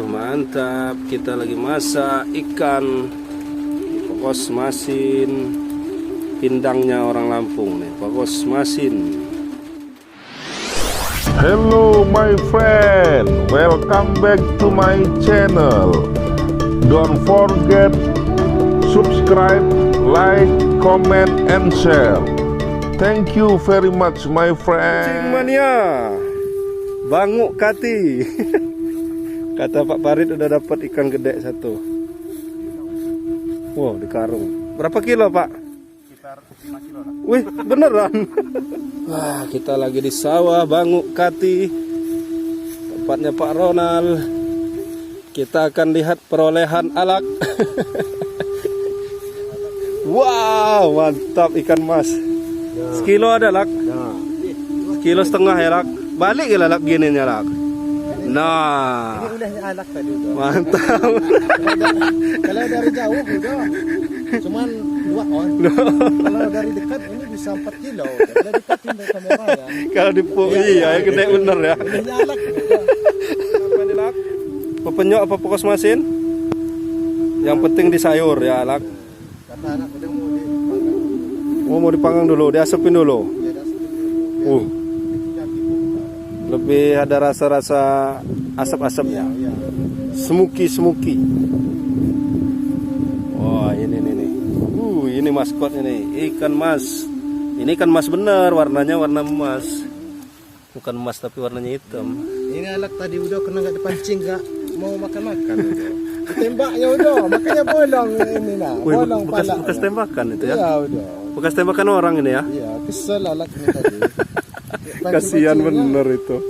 Mantap. Kita lagi masak ikan pokos masin. Pindangnya orang Lampung nih, pokos masin. Hello my friend, welcome back to my channel. Don't forget subscribe, like, comment, and share. Thank you very much my friend. Mania banguk kati. Kata Pak Farid udah dapat ikan gede satu. Wow, di karung. Berapa kilo Pak? Sekitar 5 kilo lah. Wih, beneran. Wah, kita lagi di sawah Banguk Kati, tempatnya Pak Ronald. Kita akan lihat perolehan alak. Wow, mantap ikan mas. Sekilo ada lak? Kilo setengah ya lak. Balik ya lak gini nya lak. Nah, Ini ulahnya anak tadi udah. mantap. Kalau dari jauh udah cuman 2 on. Kalau dari dekat ini bisa 4 kilo. Kalau dekatin dari kamera ya. Kalau dipuk iya, gede bener ya. Ulahnya anak. Apa nih lak? Pepenyok apa pokos masin? Yang penting di sayur ya lak. Kata anak udah mau dipanggang. Mau dipanggang dulu, diasepin dulu. Ya dah sedikit. Lebih ada rasa-rasa asap-asapnya. Ya. Smoky. Wah, ini nih. Ini maskot ini, ikan mas. Ini ikan mas bener, warnanya warna emas. Bukan emas tapi warnanya hitam. Ini anak tadi udah kena nggak dipancing nggak mau makan-makan. Tembaknya udah, makanya bolong ini nah. Wih, Bolong bekas tembakan itu ya. Iya udah. Bekas tembakan orang ini ya. Iya, kesel anak ini tadi. Kasihan bener itu.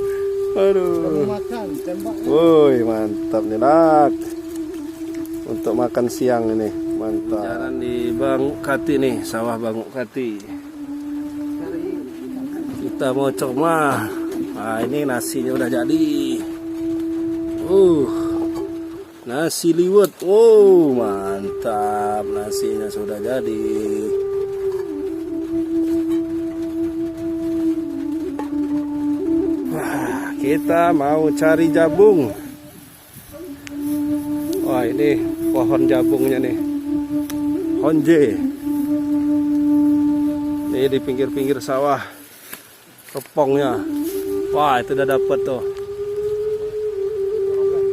Mau Aduh. makan tembaknya. Woi, mantap nih lak. Untuk makan siang ini, mantap. Jalan di Banguk Kati nih, sawah Banguk Kati. Kita mau coba. Nah, ini nasinya udah jadi. Nasi liwet. Mantap. Nasinya sudah jadi. Kita mau cari jabung. Wah, ini pohon jabungnya nih. Honje. Ini di pinggir-pinggir sawah. Kepongnya. Wah, itu udah dapet tuh.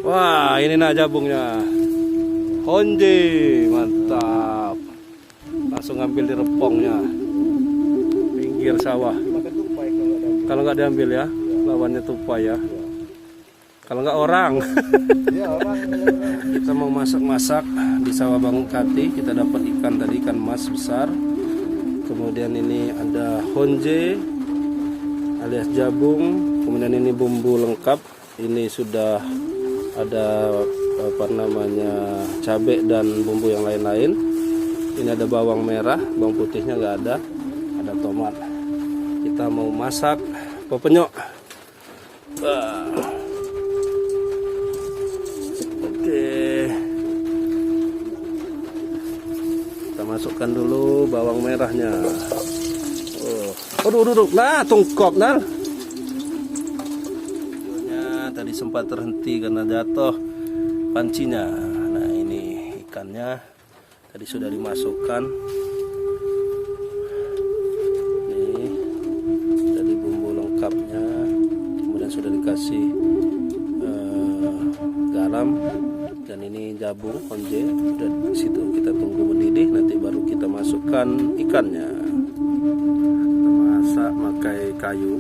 Wah, ini nah jabungnya. Honje, mantap. Langsung ngambil di repongnya. Pinggir sawah. Kalau nggak diambil ya, lawannya tupai ya. Kalau nggak orang. Kita mau masak-masak di sawah Banguk Kati. Kita dapat ikan tadi, ikan mas besar. Kemudian ini ada honje alias jabung. Kemudian ini bumbu lengkap. Ini sudah ada apa namanya cabai dan bumbu yang lain-lain. Ini ada bawang merah, bawang putihnya nggak ada. Ada tomat. Kita mau masak pepenyok. Kita masukkan dulu bawang merahnya. Aduh. Nah, tungkop nah. Tadi sempat terhenti karena jatuh pancinya. Nah, ini ikannya tadi sudah dimasukkan. Nih, tadi bumbu lengkapnya. Kemudian sudah dikasih garam. Dan ini jabung honje. Dan di situ kita tunggu mendidih. Nanti baru kita masukkan ikannya. Kita masak pakai kayu.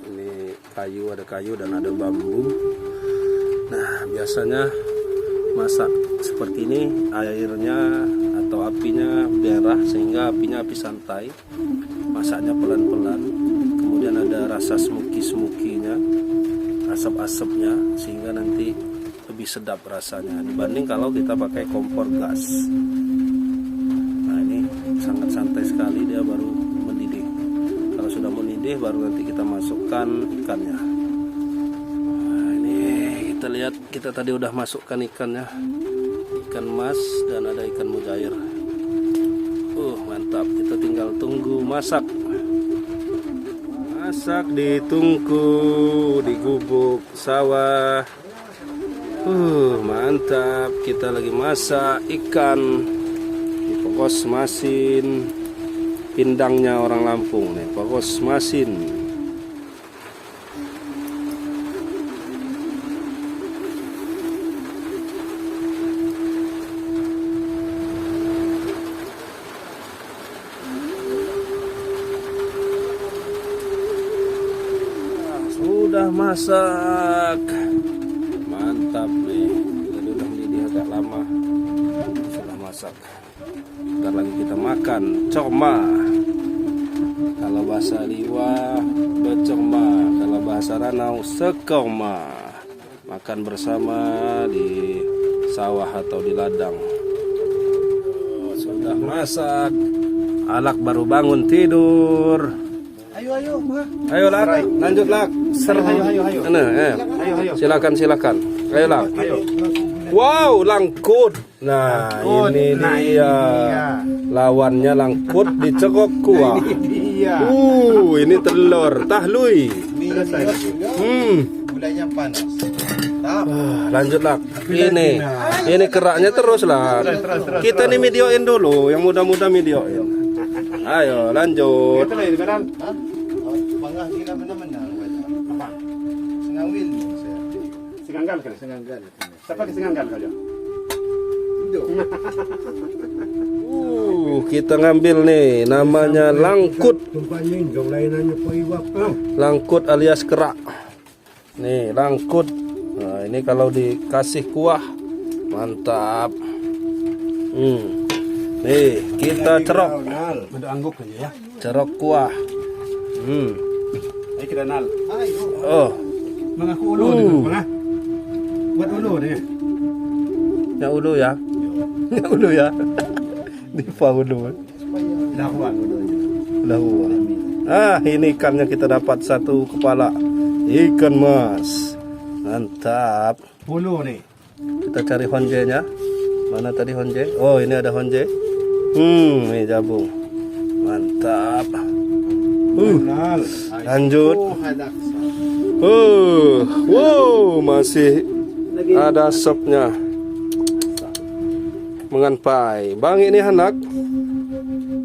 Ini kayu, ada kayu dan ada bambu. Nah, biasanya masak seperti ini airnya atau apinya merah sehingga apinya api santai. Masaknya pelan-pelan. Kemudian ada rasa smoky-smokinya, asap-asapnya sehingga nanti lebih sedap rasanya dibanding kalau kita pakai kompor gas. Nah, ini sangat santai sekali, dia baru mendidih. Kalau sudah mendidih baru nanti kita masukkan ikannya. Nah, ini kita lihat, kita tadi udah masukkan ikannya, ikan mas dan ada ikan mujair. Mantap, kita tinggal tunggu masak. Masak di tungku, di gubuk sawah. Mantap. Kita lagi masak ikan di pokos masin. Pindangnya orang Lampung nih, pokos masin. Sudah masak, mantap nih. Jadi udah mendidih agak lama, sudah masak. Ntar lagi kita makan coma. Kalau bahasa Liwa becoma, kalau bahasa Ranau sekoma. Makan bersama di sawah atau di ladang. Sudah masak, Alak baru bangun tidur. Ayo Lak, lanjut Lak. Ayo. Silakan. Ayo Lak. Wow, langkut. Nah, ini dia. Lawannya langkut dicekok kuah. Ini telur tahlui. Gulanya panas. Lanjut Lak. Ini keraknya terus lah. Kita nih videoin dulu, yang muda-muda videoin. Ayo lanjut. Bangga sila mana-mana. Apa? Sengawil. Senganggal. Siapa kesengangkan kau? Kita ngambil nih, namanya langkut. Langkut alias kerak. Nih, langkut. Nah, ini kalau dikasih kuah mantap. Nih, kita cerok. Angguk aja ya. Cerok kuah. Ayo kita nal. Oh, Mengaku ulu dengan buat ulu nih. yang ulu ya. Yang ulu ya. Dipa ulu. Lahuan ulu. Ulu. Ini ikannya kita dapat satu kepala. Ikan mas. Mantap. Ulu nih. Kita cari honjenya. Mana tadi honje? Oh, ini ada honje. Ini jabung. Mantap. Lanjut. Wow, masih ada sopnya. Menganpai. Bang ini anak.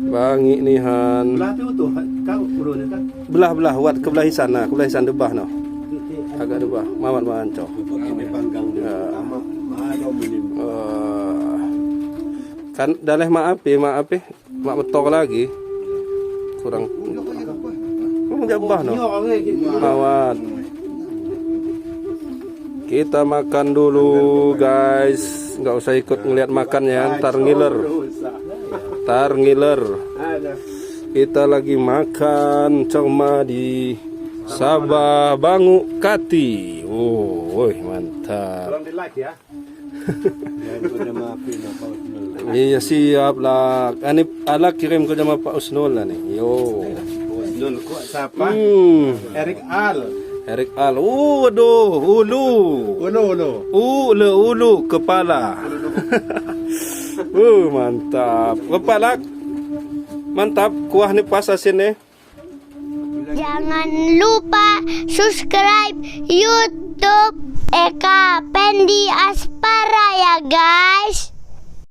Bang ini han. Belah tu tuh kau ulu ni kan. Belah buat kebelah sana, kebelah sana debah no. Agak debah. Mamat mancok. Kan daleh maaf mak betok lagi kurang jambah no mawat. Kita makan dulu guys, nggak usah ikut ngeliat makannya, ntar ngiler. Kita lagi makan coma di Sabah Bangu Kati. Mantap. Tolong di like ya. Iya siap lah. Ani Alak kirim ke jama Pak Usnul lah nih. Yo. Usnul kok siapa? Erik Al. Waduh, ulu kepala. Mantap. Kepala. Mantap. Kuah nih pas asin nih. Jangan lupa subscribe YouTube Eka Pendi Aspara ya guys.